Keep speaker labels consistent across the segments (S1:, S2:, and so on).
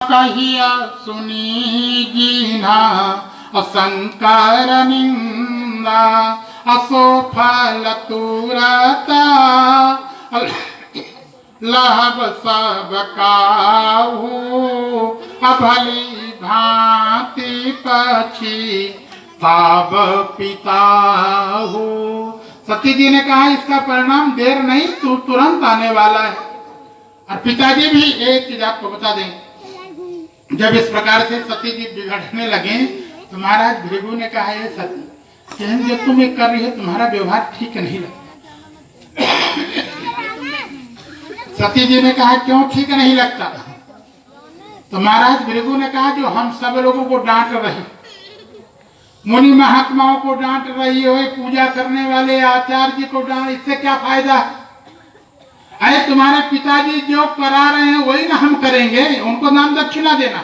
S1: कहिया सुनी जीना शंकर निंदा असोफल तुरता लहब सब काहू भली भांति पक्षी ताब पिता हो। सती जी ने कहा इसका परिणाम देर नहीं तू तुरंत आने वाला है। और पिताजी भी एक चीज आपको बता दें, जब इस प्रकार से सती जी बिगड़ने लगे तो महाराज भृगु ने कहा ये सती जो तुम एक कर रही हो तुम्हारा व्यवहार ठीक नहीं लगता। सती जी ने कहा क्यों ठीक नहीं लगता? तो महाराज भृगु ने कहा जो हम सब लोगों को डांट रही, मुनि महात्माओं को डांट रही हो, पूजा करने वाले आचार्य जी को डांट, इससे क्या फायदा? अरे तुम्हारे पिताजी जो करा रहे हैं वही ना हम करेंगे, उनको नाम दक्षिणा देना।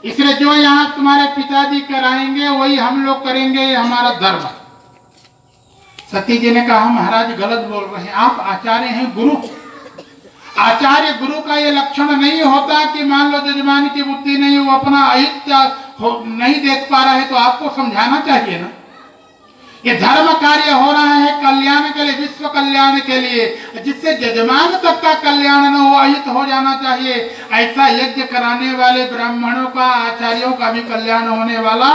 S1: इसलिए जो यहाँ तुम्हारे पिताजी कराएंगे वही हम लोग करेंगे, हमारा धर्म। सती जी ने कहा महाराज गलत बोल रहे हैं, आप आचार्य हैं, गुरु। आचार्य गुरु का ये लक्षण नहीं होता कि मान लो जजमान की बुद्धि नहीं, वो अपना अहित्य नहीं देख पा रहा है तो आपको समझाना चाहिए ना। ये धर्म कार्य हो रहा है कल्याण के लिए, विश्व कल्याण के लिए, जिससे जजमान तक का कल्याण न हो, अहित हो जाना चाहिए। ऐसा यज्ञ कराने वाले ब्राह्मणों का, आचार्यों का भी कल्याण होने वाला।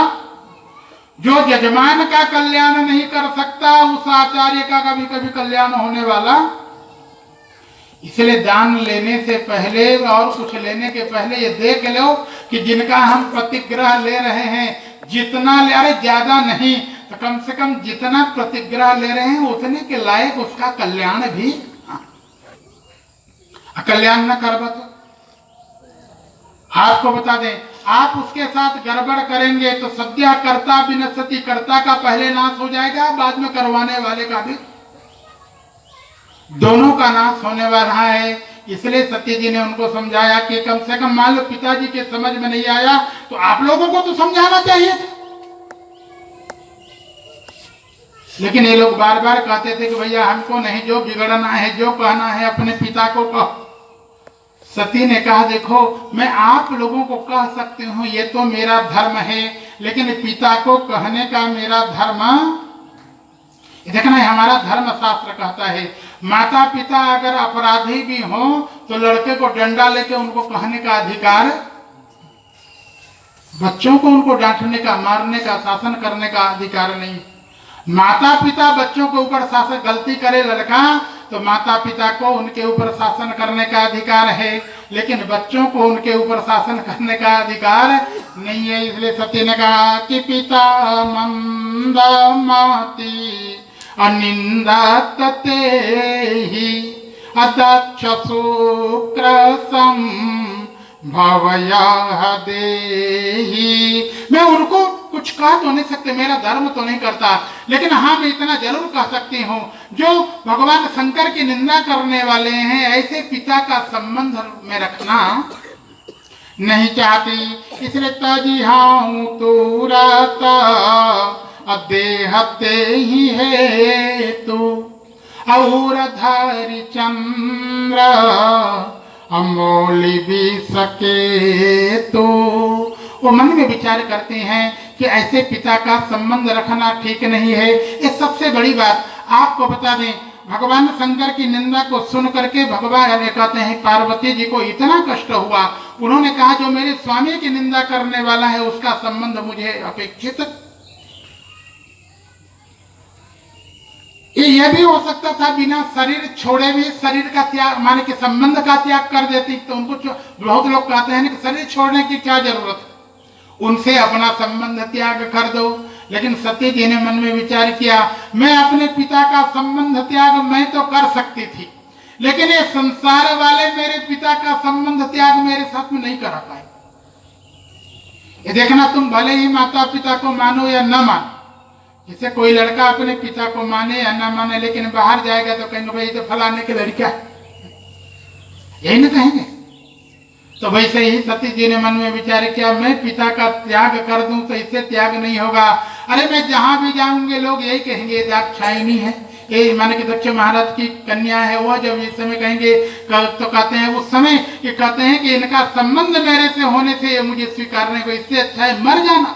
S1: जो जजमान का कल्याण नहीं कर सकता उस आचार्य का कभी कभी कल्याण होने वाला। इसलिए दान लेने से पहले और कुछ लेने के पहले ये देख लो कि जिनका हम प्रतिग्रह ले रहे हैं जितना ले, अरे ज्यादा नहीं तो कम से कम जितना प्रतिग्रह ले रहे हैं उतने के लायक उसका कल्याण भी। कल्याण न करवा तो आपको बता दें, आप उसके साथ गड़बड़ करेंगे तो सद्या कर्ता विनश्यति, कर्ता का पहले नाश हो जाएगा, बाद में करवाने वाले का भी, दोनों का नाश होने वाला है। इसलिए सती जी ने उनको समझाया कि कम से कम मान लो पिताजी के समझ में नहीं आया तो आप लोगों को तो समझाना चाहिए था। लेकिन ये लोग बार बार कहते थे कि भैया हमको नहीं, जो बिगड़ना है, जो कहना है अपने पिता को कहो। सती ने कहा देखो मैं आप लोगों को कह सकती हूँ, ये तो मेरा धर्म है, लेकिन पिता को कहने का मेरा धर्म, देखना है हमारा धर्म शास्त्र कहता है माता पिता अगर अपराधी भी हो तो लड़के को डंडा लेके उनको कहने का अधिकार, बच्चों को उनको डांटने का, मारने का, शासन करने का अधिकार नहीं। माता पिता बच्चों के ऊपर शासन, गलती करे लड़का तो माता पिता को उनके ऊपर शासन करने का अधिकार है, लेकिन बच्चों को उनके ऊपर शासन करने का अधिकार नहीं है। इसलिए सती ने कहा कि पिता मंदमति अनिंदते ही अदक्ष शुक्र संभवया देहि। मैं उनको कुछ कह तो नहीं सकते, मेरा धर्म तो नहीं करता, लेकिन हाँ मैं इतना जरूर कह सकती हूँ जो भगवान शंकर की निंदा करने वाले हैं ऐसे पिता का संबंध में रखना नहीं चाहती। इसलिए तजी हाँ तुरता देहते ही है तू और धारी चंद्र अमोली भी सके तो। वो मन में विचार करते हैं कि ऐसे पिता का संबंध रखना ठीक नहीं है। ये सबसे बड़ी बात आपको बता दें, भगवान शंकर की निंदा को सुन करके भगवान कहते हैं पार्वती जी को इतना कष्ट हुआ, उन्होंने कहा जो मेरे स्वामी की निंदा करने वाला है उसका संबंध मुझे अपेक्षित। यह भी हो सकता था बिना शरीर छोड़े भी शरीर का त्याग, माने कि संबंध का त्याग कर देती तो उनको, बहुत लोग कहते हैं कि शरीर छोड़ने की क्या जरूरत, उनसे अपना संबंध त्याग कर दो। लेकिन सती जी ने मन में विचार किया मैं अपने पिता का संबंध त्याग मैं तो कर सकती थी, लेकिन ये संसार वाले मेरे पिता का संबंध त्याग मेरे साथ में नहीं करा पाए। ये देखना तुम भले ही माता पिता को मानो या न मानो, जैसे कोई लड़का अपने पिता को माने या न माने, लेकिन बाहर जाएगा तो कहेंगे भाई तो फलाने की लड़का, यही ना कहेंगे। तो वैसे ही सती जी ने मन में विचार किया मैं पिता का त्याग कर दूं तो इससे त्याग नहीं होगा। अरे मैं जहां भी जाऊंगे लोग यही कहेंगे दाक्षायणी है, ये माने कि दक्ष महाराज की कन्या है वो जब इस समय कहेंगे तो कहते हैं उस समय ये कहते हैं कि इनका संबंध मेरे से होने से ये मुझे स्वीकारने को इससे अच्छा है मर जाना।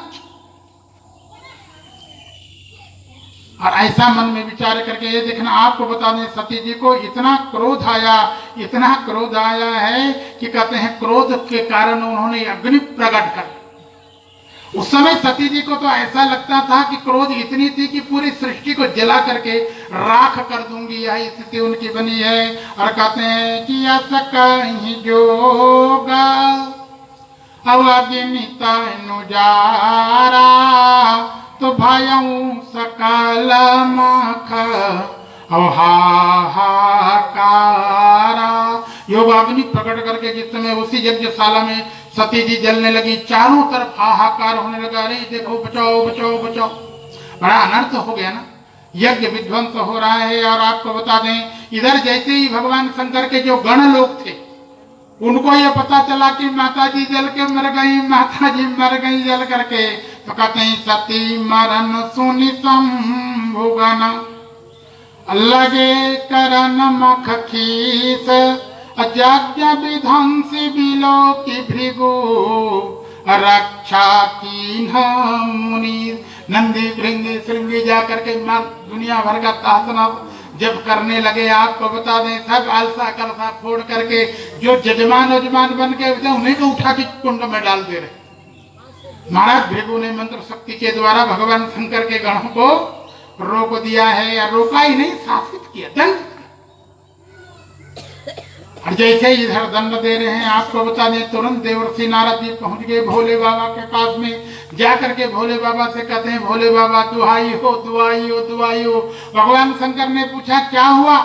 S1: और ऐसा मन में विचार करके ये देखना, आपको बता दें सती जी को इतना क्रोध आया है कि कहते हैं क्रोध के कारण उन्होंने अग्नि प्रकट कर। उस समय सती जी को तो ऐसा लगता था कि क्रोध इतनी थी कि पूरी सृष्टि को जला करके राख कर दूंगी, यह स्थिति उनकी बनी है। और कहते हैं कि ऐसा कहीं जोगा अवगिनिता नुजारा तो भयऊ सकल मख हाहाकारा। योग अग्नि प्रकट करके जिस समय उसी यज्ञशाला में सती जी जलने लगी, चारों तरफ हाहाकार होने लगा, अरे देखो बचाओ बचाओ बचाओ। बड़ा अनर्थ हो गया ना, यज्ञ विध्वंस हो रहा है। और आपको बता दें इधर जैसे ही भगवान शंकर के जो गण लोग थे उनको ये पता चला कि माता जी जल के मर गई, माता जी मर गई जल करके, तो कहते हैं सती मरण सुनि संभुगन लगे करन मख खीस अजाज्ञ विध्वंसी बिलो की भृगु रक्षा की मुनि। नंदी भृंगी श्रृंगी जा करके दुनिया भर का तासना जब करने लगे, आपको बता दें सब आलसा कलसा फोड़ करके जो जजमान बन के उन्हीं को उठा के कुंड में डाल दे रहे। महाराज भृगु ने मंत्र शक्ति के द्वारा भगवान शंकर के गणों को रोक दिया है, या रोका ही नहीं शासित किया, दंड। और जैसे ही इधर दंड दे रहे हैं, आपको बता दें तुरंत देवर्षि नारद जी पहुंच गए भोले बाबा के पास में। जाकर के भोले बाबा से कहते हैं भोले बाबा दुहाई हो दुहाई हो दुहाई हो। भगवान शंकर ने पूछा क्या हुआ?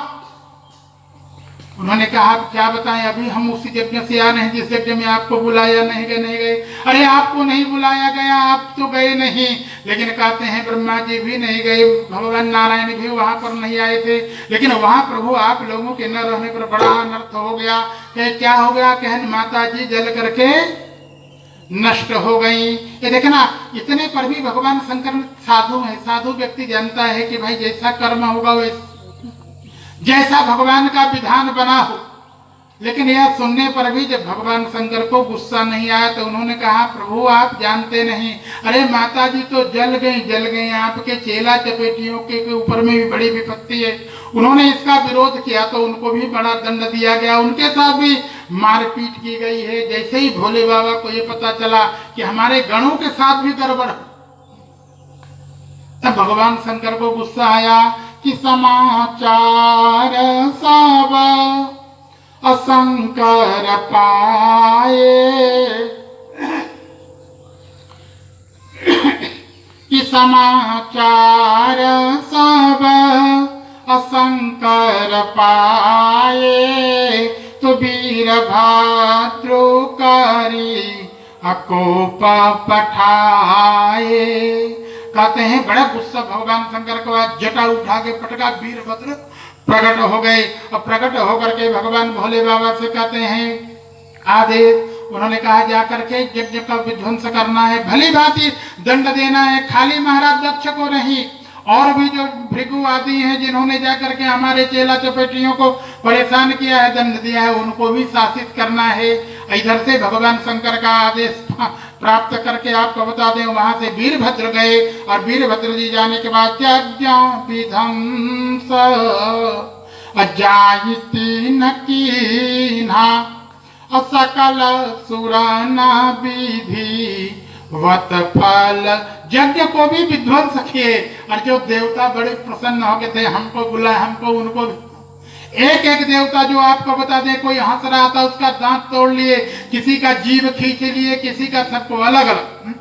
S1: उन्होंने कहा क्या बताएं, अभी हम उसी यज्ञ से आ रहे हैं जिस यज्ञ में आपको बुलाया नहीं गए। अरे आपको नहीं बुलाया गया, आप तो गए नहीं, लेकिन कहते हैं ब्रह्मा जी भी नहीं गए, भगवान नारायण भी वहां पर नहीं आए थे, लेकिन वहां प्रभु आप लोगों के न रहने पर बड़ा अनर्थ हो गया। क्या हो गया? कहन माता जी जल करके नष्ट हो गई। ये देखना, इतने पर भी भगवान शंकर साधु है, साधु व्यक्ति जानता है कि भाई जैसा कर्म होगा वैसा जैसा भगवान का विधान बना हो। लेकिन यह सुनने पर भी जब भगवान शंकर को गुस्सा नहीं आया तो उन्होंने कहा प्रभु आप जानते नहीं, अरे माता जी तो जल गई, आपके चेला चपेटियों के ऊपर में भी बड़ी विपत्ति है। उन्होंने इसका विरोध किया तो उनको भी बड़ा दंड दिया गया, उनके साथ भी मारपीट की गई है। जैसे ही भोले बाबा को ये पता चला कि हमारे गणों के साथ भी गड़बड़, तब भगवान शंकर को गुस्सा आया कि समाचार सब अशंकर पाए, कि समाचार सब अशंकर पाए, तो वीर भाद्रोकारी अकोप पठाए। कहते हैं बड़ा गुस्सा भगवान शंकर को आज जटा उठा के पटका, वीरभद्र प्रकट हो गए। और प्रकट होकर के भगवान भोले बाबा से कहते हैं आदेश, उन्होंने कहा जाकर के यज्ञ का विध्वंस करना है, भली भांति दंड देना है, खाली महाराज दक्ष को नहीं, और भी जो भृगु आदि हैं जिन्होंने जाकर के हमारे चेला चपेटियों को परेशान किया है, दंड दिया है, उनको भी शासित करना है। इधर से भगवान शंकर का आदेश प्राप्त करके आपको बता दें वहां से वीरभद्र गए, और वीरभद्र जी जाने के बाद विध्वंस अजायती न कीन्हा असकल सुराना विधि वत फल। यज्ञ को भी विध्वंस किए, और जो देवता बड़े प्रसन्न हो गए थे, हमको बुलाए, हमको उनको, एक एक देवता जो आपको बता दें, कोई हंस रहा था उसका दांत तोड़ लिए, किसी का जीभ खींच लिए, किसी का, सबको अलग अलग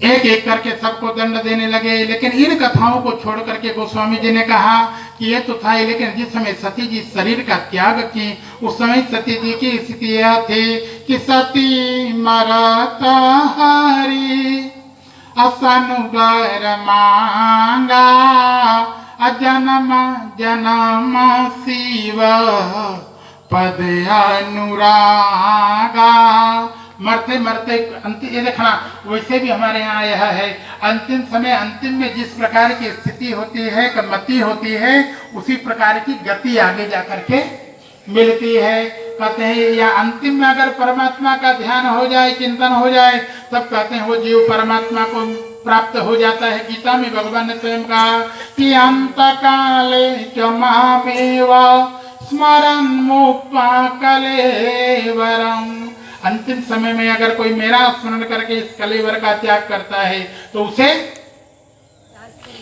S1: एक एक करके सबको दंड देने लगे। लेकिन इन कथाओं को छोड़ करके गोस्वामी जी ने कहा कि ये तो था, लेकिन जिस समय सती जी शरीर का त्याग की, उस समय सती जी की स्थिति यह थी कि सती मरत हरि असनुबर मांगा, अजन्म जन्म शिव पद अनुरागा। मरते मरते अंतिम, ये देखना वैसे भी हमारे यहाँ यह है अंतिम समय, अंतिम में जिस प्रकार की स्थिति होती है, मति होती है, उसी प्रकार की गति आगे जाकर के मिलती है। कहते हैं या अंतिम में अगर परमात्मा का ध्यान हो जाए, चिंतन हो जाए, तब कहते हैं वो जीव परमात्मा को प्राप्त हो जाता है। गीता में भगवान ने स्वयं कहा कि अंत काले च मामेव स्मरन् मुक्त्वा कलेवरम्। अंतिम समय में अगर कोई मेरा स्मरण करके इस कलेवर का त्याग करता है तो उसे,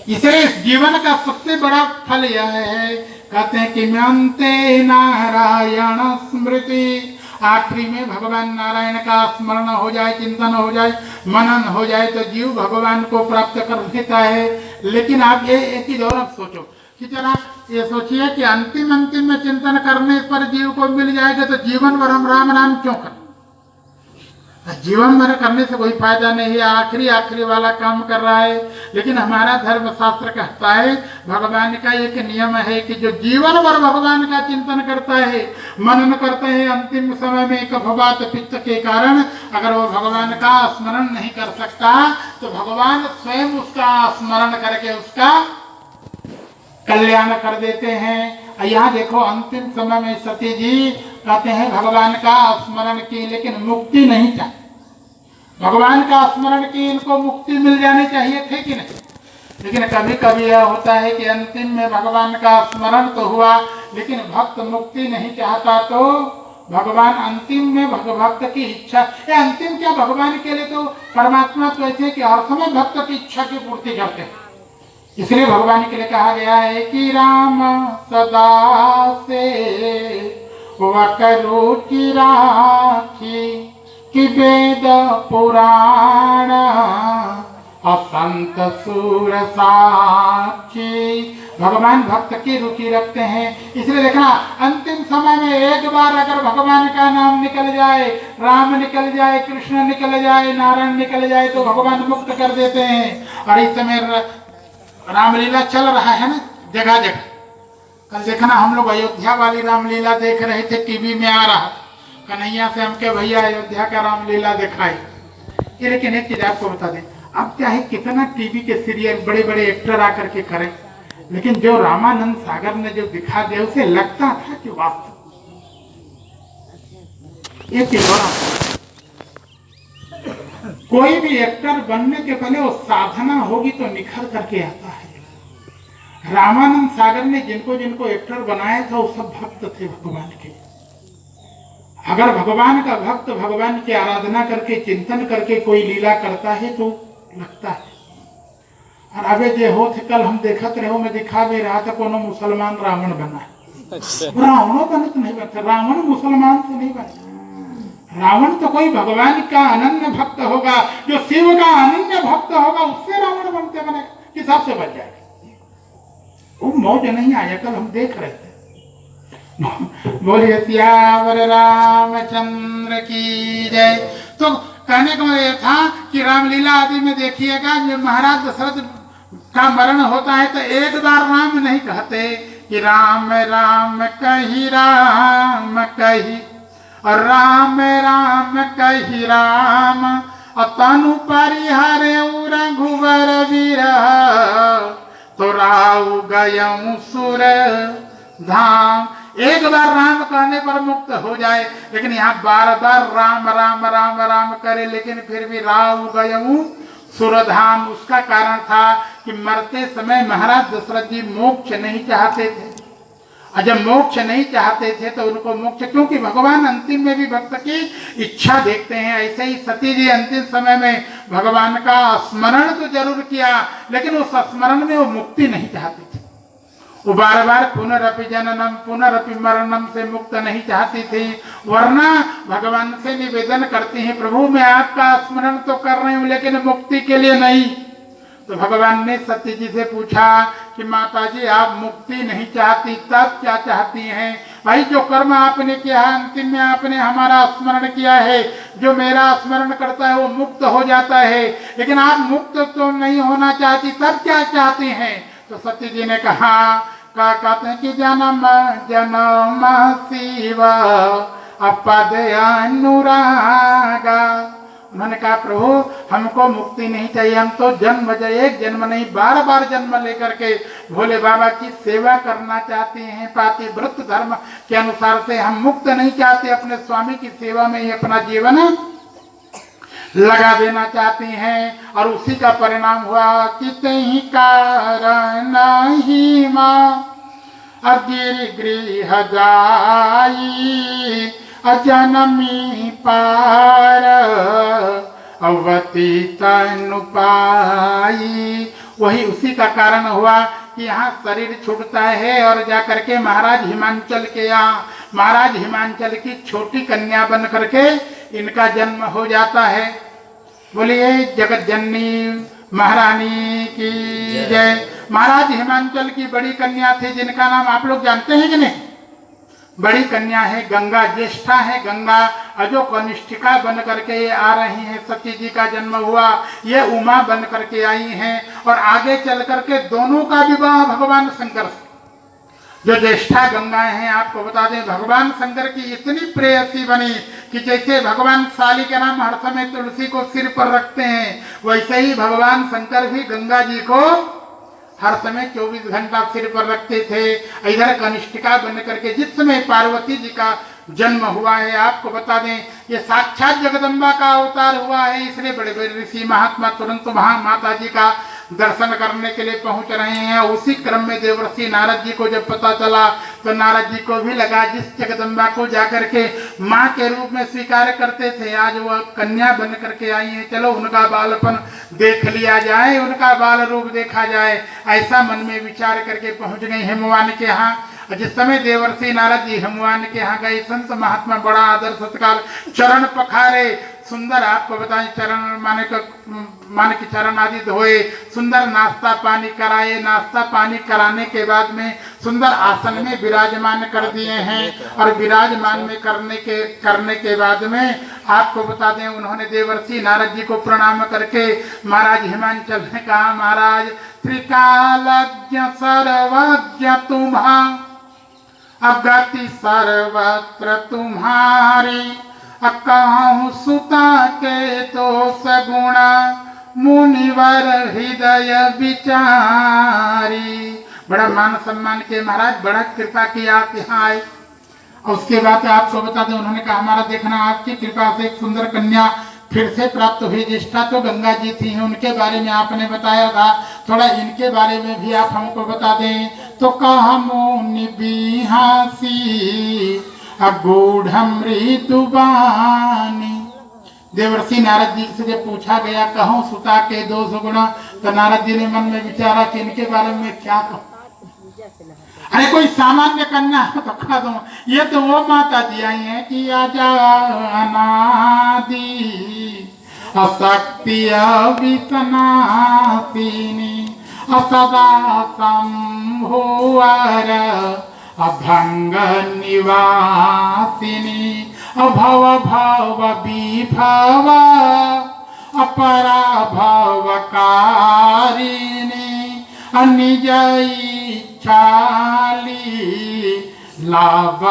S1: इसलिए इस जीवन का सबसे बड़ा फल यह है, कहते हैं कि म्यन्ते नारायण स्मृति, आखिरी में भगवान नारायण का स्मरण हो जाए, चिंतन हो जाए, मनन हो जाए तो जीव भगवान को प्राप्त कर लेता है। लेकिन आप ये एक ही दौर सोचो कि जरा ये सोचिए कि अंतिम में चिंतन करने पर जीव को मिल जाएगा तो जीवन भर हम राम नाम क्यों करें? जीवन भर करने से कोई फायदा नहीं है, आखिरी वाला काम कर रहा है। लेकिन हमारा धर्म शास्त्र कहता है, भगवान का एक नियम है कि जो जीवन भर भगवान का चिंतन करता है, मनन करते हैं, अंतिम समय में कफवात पित्त के कारण अगर वो भगवान का स्मरण नहीं कर सकता तो भगवान स्वयं उसका स्मरण करके उसका कल्याण कर देते हैं। यहाँ देखो अंतिम समय में सती जी कहते हैं भगवान का स्मरण की, लेकिन मुक्ति नहीं चाहिए। भगवान का स्मरण की इनको मुक्ति मिल जानी चाहिए थे कि नहीं? लेकिन कभी कभी यह होता है कि अंतिम में भगवान का स्मरण तो हुआ, लेकिन भक्त मुक्ति नहीं चाहता तो भगवान अंतिम में भक्त की इच्छा, या अंतिम क्या भगवान के लिए तो परमात्मा तो ऐसे कि हर समय भक्त की इच्छा की पूर्ति करते हैं। इसलिए भगवान के लिए कहा गया है कि राम सदा से वकरुचि राखी, कि वेद पुराण असंत सूर साक्षी। भगवान भक्त की रुचि रखते हैं। इसलिए देखना अंतिम समय में एक बार अगर भगवान का नाम निकल जाए, राम निकल जाए, कृष्ण निकल जाए, नारायण निकल जाए तो भगवान मुक्त कर देते हैं। और इस समय रामलीला चल रहा है ना जगह जगह। कल देखना हम लोग अयोध्या वाली रामलीला देख रहे थे, टीवी में आ रहा, कन्हैया से हमके भैया अयोध्या का रामलीला दिखाई। ये लेकिन एक चीज आपको बता दें, अब क्या है कितना टीवी के सीरियल बड़े बड़े एक्टर आकर के करें, लेकिन जो रामानंद सागर ने जो दिखा दिया उसे लगता था कि वास्तव एक चीज कोई भी एक्टर बनने के पहले वो साधना होगी तो निखर करके आता है। रामानंद सागर ने जिनको जिनको एक्टर बनाया था वो सब भक्त थे भगवान के। अगर भगवान का भक्त भगवान की आराधना करके चिंतन करके कोई लीला करता है तो लगता है। और अबे जे हो थे कल हम देखत रहे, मैं दिखा भी रहा था कोनो मुसलमान रावण बना है। रावणों बनत नहीं बनता, रावण मुसलमान से नहीं बनता। रावण तो कोई भगवान का अनन्य भक्त होगा, जो शिव का अनन्य भक्त होगा उससे रावण बनते बने किताब से बच जाएगा। वो मौज नहीं आया, कल हम देख रहे थे। बोलिए सियावर रामचंद्र की जय। तो कहने का यह था कि रामलीला आदि में देखिएगा जब महाराज दशरथ का मरण होता है तो एक बार राम नहीं कहते कि राम राम कही राम कही, और राम राम कही राम, तनु परिहरे रघुवर विरह, तो राउ गयऊ सुर धाम। एक बार राम कहने पर मुक्त हो जाए, लेकिन यहाँ बार बार राम राम राम राम करे, लेकिन फिर भी राव गयऊ सुरधाम। उसका कारण था कि मरते समय महाराज दशरथ जी मोक्ष नहीं चाहते थे, और जब मोक्ष नहीं चाहते थे तो उनको मोक्ष, क्योंकि भगवान अंतिम में भी भक्त की इच्छा देखते हैं। ऐसे ही सती जी अंतिम समय में भगवान का स्मरण तो जरूर किया, लेकिन उस स्मरण में वो मुक्ति नहीं चाहती थी। वो बार बार पुनरपि जननम पुनरपि मरणम से मुक्त नहीं चाहती थी, वरना भगवान से निवेदन करती हैं प्रभु मैं आपका स्मरण तो कर रही हूँ लेकिन मुक्ति के लिए नहीं। तो भगवान ने सती जी से पूछा कि माता जी आप मुक्ति नहीं चाहती तब क्या चाहती हैं? भाई जो कर्म आपने किया है अंतिम में आपने हमारा स्मरण किया है, जो मेरा स्मरण करता है वो मुक्त हो जाता है, लेकिन आप मुक्त तो नहीं होना चाहती तब क्या चाहती हैं? तो सती जी ने कहा कहते हैं कि जन्म जन्म शिव अपद अनुरागा। उन्होंने कहा प्रभु हमको मुक्ति नहीं चाहिए, हम तो जन्म एक जन्म नहीं बार बार जन्म लेकर के भोले बाबा की सेवा करना चाहते हैं। पातिव्रत धर्म के अनुसार से हम मुक्त नहीं चाहते, अपने स्वामी की सेवा में ही अपना जीवन लगा देना चाहते हैं। और उसी का परिणाम हुआ कि तही कारण ही माँ अगिर गृह जाई अजनमी पार अवती तनु पाई। वही उसी का कारण हुआ कि यहाँ शरीर छूटता है और जाकर के महाराज हिमांचल के यहाँ महाराज हिमांचल की छोटी कन्या बन करके इनका जन्म हो जाता है। बोलिए जगत जननी महारानी की जय। महाराज हिमांचल की बड़ी कन्या थी जिनका नाम आप लोग जानते हैं कि नहीं? बड़ी कन्या है गंगा, ज्येष्ठा है गंगा, अजो कनिष्ठिका बन करके ये आ रही हैं। सती जी का जन्म हुआ, ये उमा बन करके आई हैं और आगे चल करके दोनों का विवाह भगवान शंकर से। जो ज्येष्ठा गंगा हैं आपको बता दें भगवान शंकर की इतनी प्रेयसी बनी कि जैसे भगवान साली के नाम हर समय तुलसी को सिर पर रखते हैं, वैसे ही भगवान शंकर भी गंगा जी को हर समय 24 घंटा सिर पर रखते थे। इधर कनिष्ठिका बन करके जिस समय पार्वती जी का जन्म हुआ है आपको बता दें ये साक्षात जगदम्बा का अवतार हुआ है, इसलिए बड़े बड़े ऋषि महात्मा तुरंत वहां माता जी का दर्शन करने के लिए पहुंच रहे हैं। उसी क्रम में देवर्षि नारद जी को जब पता चला तो नारद जी को भी लगा जिस जगदम्बा को जाकर के माँ के रूप में स्वीकार करते थे आज वह कन्या बन करके आई है, चलो उनका बालपन देख लिया जाए, उनका बाल रूप देखा जाए। ऐसा मन में विचार करके पहुंच गई हिमवान के यहाँ। जिस समय देवर्षि नारद जी हिमवान के यहाँ गए, संत महात्मा बड़ा आदर सत्कार, चरण पखारे, सुंदर आपको बताएं चरण माने के चरण आदि धोए, सुंदर नाश्ता पानी कराए। नाश्ता पानी कराने के बाद में सुंदर आसन में विराजमान कर दिए हैं और विराजमान में करने के बाद में आपको बता दें उन्होंने देवर्षि नारद जी को प्रणाम करके महाराज हिमांचल ने कहा महाराज त्रिकालज्ञ सर्वज्ञ तुम्हा अगति सर्वत्र तुम्हारी कहूँ सुता के तो सगुणा मुनिवर हृदय विचारी। बड़ा मान सम्मान के महाराज बड़ा कृपा की आप यहाँ आए। और उसके बाद आपको बता दें उन्होंने कहा हमारा देखना आपकी कृपा से एक सुंदर कन्या फिर से प्राप्त हुई। ज्येष्ठा तो गंगा जी थी, उनके बारे में आपने बताया था, थोड़ा इनके बारे में भी आप हमको बता दें। तो कहा मुनि बिहासी अगूढ़मृदुबानी। देवर्षि नारद जी से जब पूछा गया कहूँ सुता के 200 गुणा, तो नारद जी ने मन में विचारा कि इनके बारे में क्या कहूँ। अरे कोई सामान्य कन्या तो कहा दो, ये तो वो माता जी आई है कि आजा अनादि अशक्ति अविसनाशिनी असदा संभुवर अभंग निवासिनी अभव भव विभव अपरा भवकारिणी अनिजई चाली लाभ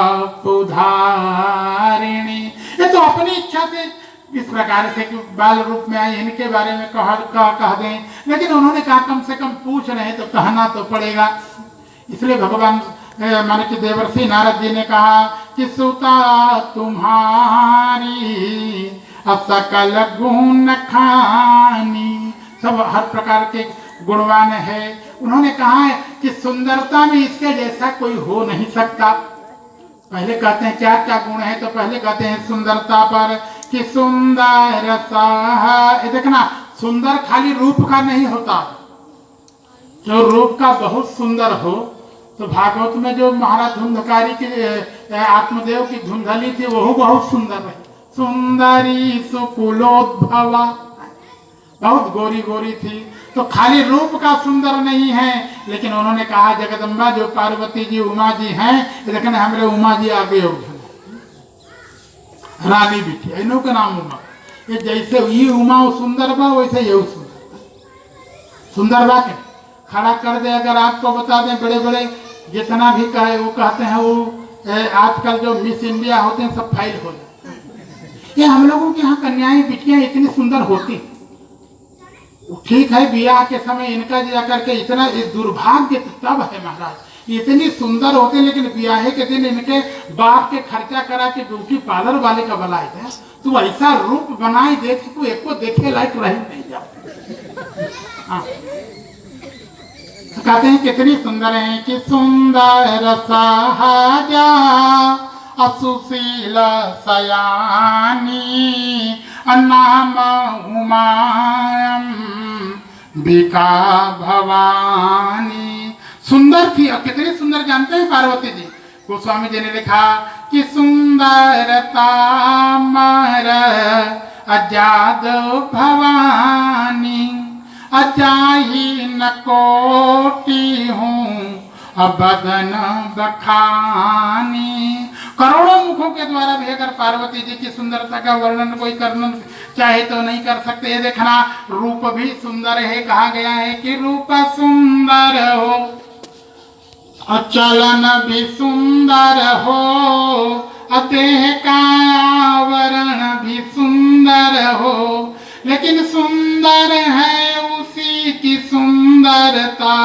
S1: उधारिणी। ये तो अपनी इच्छा से इस प्रकार से बाल रूप में आई, इनके बारे में कह दें, लेकिन उन्होंने कहा कम से कम पूछ रहे तो कहना तो पड़ेगा। इसलिए भगवान माने कि देवर्षि नारद जी ने कहा कि सुता तुम्हारी असकल गुण खानी, सब हर प्रकार के गुणवान है। उन्होंने कहा है कि सुंदरता में इसके जैसा कोई हो नहीं सकता। पहले कहते हैं क्या क्या गुण है, तो पहले कहते हैं सुंदरता पर कि सुंदर सा, देखना सुंदर खाली रूप का नहीं होता, जो रूप का बहुत सुंदर हो। तो भागवत में जो महाराज धुंधकारी की आत्मदेव की धुंधली थी वो बहुत सुंदर है। सुंदरी सुकुलोद्भवा, बहुत गोरी गोरी थी, तो खाली रूप का सुंदर नहीं है। लेकिन उन्होंने कहा जगदम्बा जो पार्वती जी उमा जी हैं, लेकिन हमारे उमा जी आगे रानी बिठी इन्हों का नाम उमा। ये जैसे ये उमा सुंदर बा वैसे ये सुंदर बा के खड़ा कर दे। अगर आपको बता दें बड़े बड़े जितना भी कहे वो कहते हैं वो आजकल जो मिस इंडिया होते हैं सब फाइल हो जाते हैं। ये हम लोगों के यहाँ कन्याएं बिटियां इतनी सुंदर होती, ठीक है ब्याह के समय इनका जा करके इतना दुर्भाग्य तब है महाराज, इतनी सुंदर होते लेकिन ब्याह के दिन इनके बाप के खर्चा करा के ब्यूटी पार्लर वाले का बुलाए थे, तू ऐसा रूप बनाई देख तू एक को देखे लायक रह नहीं जा। तो कहते हैं कितनी सुंदर है कि सुंदर सहजा असुशील सयानी नाम उमायम बिका भवानी। सुंदर थी, और कितनी सुंदर जानते हैं पार्वती जी, गोस्वामी जी ने लिखा कि सुंदरता मर अजाद भवानी अजाही न कोटि हूँ बदन बखानी। करोड़ों मुखों के द्वारा भी अगर पार्वती जी की सुंदरता का वर्णन कोई करना चाहे तो नहीं कर सकते। ये देखना रूप भी सुंदर है, कहा गया है कि रूप सुंदर हो और चलन भी सुंदर हो, देह का आवरण भी सुंदर हो, लेकिन सुंदर है उसी की सुंदरता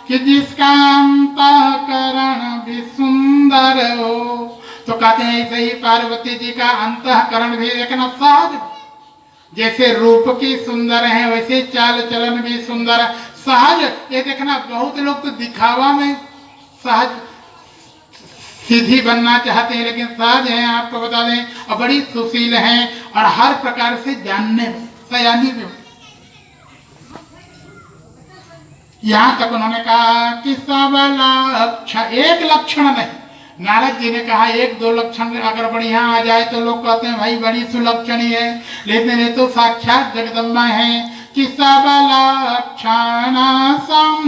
S1: कि जिसका अंतःकरण भी सुंदर हो। तो कहते हैं ऐसे ही पार्वती जी का अंतःकरण भी देखना सहज, जैसे रूप की सुंदर है वैसे चाल चलन भी सुंदर सहज। ये देखना बहुत लोग तो दिखावा में सहज सीधी बनना चाहते हैं, लेकिन सहज है आपको बता दें, और बड़ी सुशील है और हर प्रकार से जानने में सयानी में। यहां तक उन्होंने कहा कि सब लक्षण, एक लक्षण नहीं, नारद जी ने कहा एक दो लक्षण अगर बढ़िया आ जाए तो लोग कहते हैं भाई बड़ी सुलक्षणी है, लेकिन ये तो साक्षात जगदम्बा है कि सब लक्षण सम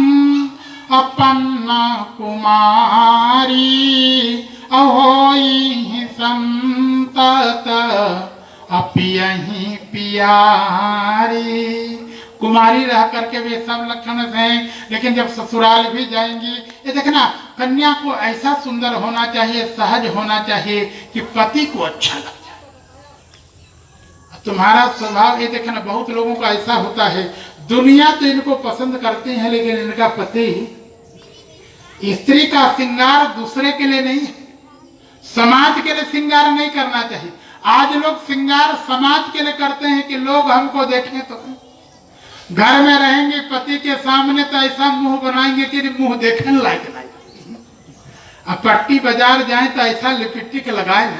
S1: अपन्न कुमारी अहोई संतत अपियहि पियारी। कुमारी रह करके वे सब लक्षण हैं, लेकिन जब ससुराल भी जाएंगी, ये देखना कन्या को ऐसा सुंदर होना चाहिए, सहज होना चाहिए कि पति को अच्छा लग जाए। तुम्हारा स्वभाव ये देखना बहुत लोगों का ऐसा होता है, दुनिया तो इनको पसंद करती है लेकिन इनका पति, स्त्री का श्रृंगार दूसरे के लिए नहीं, समाज के लिए श्रृंगार नहीं करना चाहिए। आज लोग श्रृंगार समाज के लिए करते हैं कि लोग हमको देखें, तो घर में रहेंगे पति के सामने तो ऐसा मुंह बनाएंगे कि मुंह देखने लायक नहीं, अब पट्टी बाजार जाए तो ऐसा लिपस्टिक लगाए ना।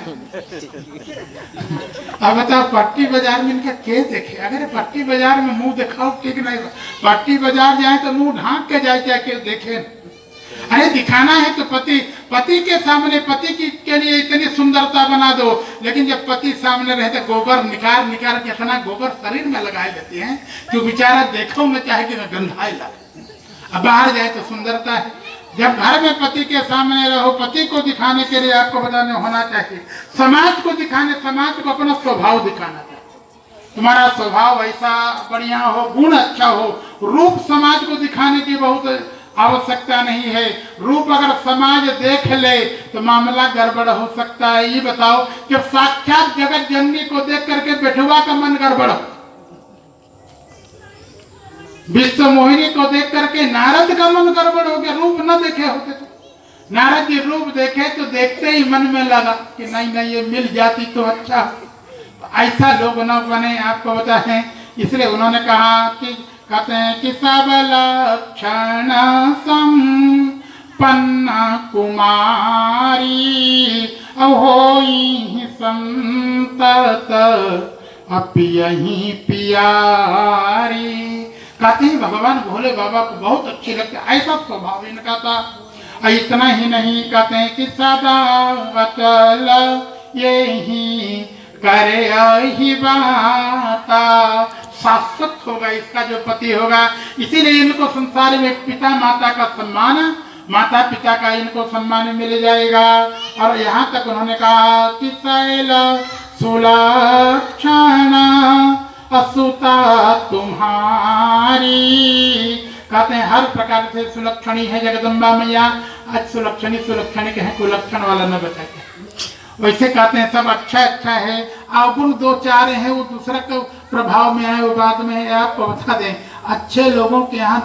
S1: अब बताओ पट्टी बाजार में इनका क्या देखे, अगर पट्टी बाजार में मुंह दिखाओ ठीक नहीं, पट्टी बाजार जाए तो मुंह ढांक के जाए क्या के देखे। अरे दिखाना है तो पति के सामने पति के लिए इतनी सुंदरता बना दो, लेकिन जब पति सामने रहे तो गोबर निकाल के इतना गोबर शरीर में लगाए देते हैं कि बेचारा देखो में चाहे कि गंधाए लगे। अब बाहर जाए तो सुंदरता है, जब घर में पति के सामने रहो, पति को दिखाने के लिए आपको बताने होना चाहिए, समाज को दिखाने, समाज को अपना स्वभाव दिखाना चाहिए। तुम्हारा स्वभाव ऐसा बढ़िया हो, गुण अच्छा हो, रूप समाज को दिखाने की बहुत आवश्यकता नहीं है। रूप अगर समाज देख ले तो मामला गड़बड़ हो सकता है। ये बताओ कि साक्षात जगत जननी को देख करके बेटुआ का मन गड़बड़ हो, विश्व मोहिनी को देख करके नारद का मन गड़बड़ हो गया, रूप न देखे होते तो। नारद जी रूप देखे तो देखते ही मन में लगा कि नहीं ये मिल जाती तो अच्छा। ऐसा लोग न बने, आपको बताएं, इसलिए उन्होंने कहा कि कहते हैं कि सब लक्षण संपन्न कुमारी अहोई संतत अपियहि पियारी। कहते हैं भगवान भोले बाबा को बहुत अच्छी लगती, ऐसा स्वभाव इनका था। इतना ही नहीं, कहते हैं कि सदा अचल यही करे ही बाता, शाश्वत होगा इसका जो पति होगा। इसीलिए इनको संसार में पिता माता का सम्मान, माता पिता का इनको सम्मान मिल जाएगा। और यहाँ तक उन्होंने कहा कि शैल सुलक्षण असुता तुम्हारी, कहते हैं हर प्रकार से सुलक्षणी है जगदम्बा मैया, आज सुलक्षणी सुलक्षणी कहें कुलक्षण वाला न बचा के। वैसे कहते हैं सब अच्छा अच्छा है, अवगुण दो चार हैं वो दूसरा के प्रभाव में है, वो बाद में है। आपको बता दें अच्छे लोगों के यहाँ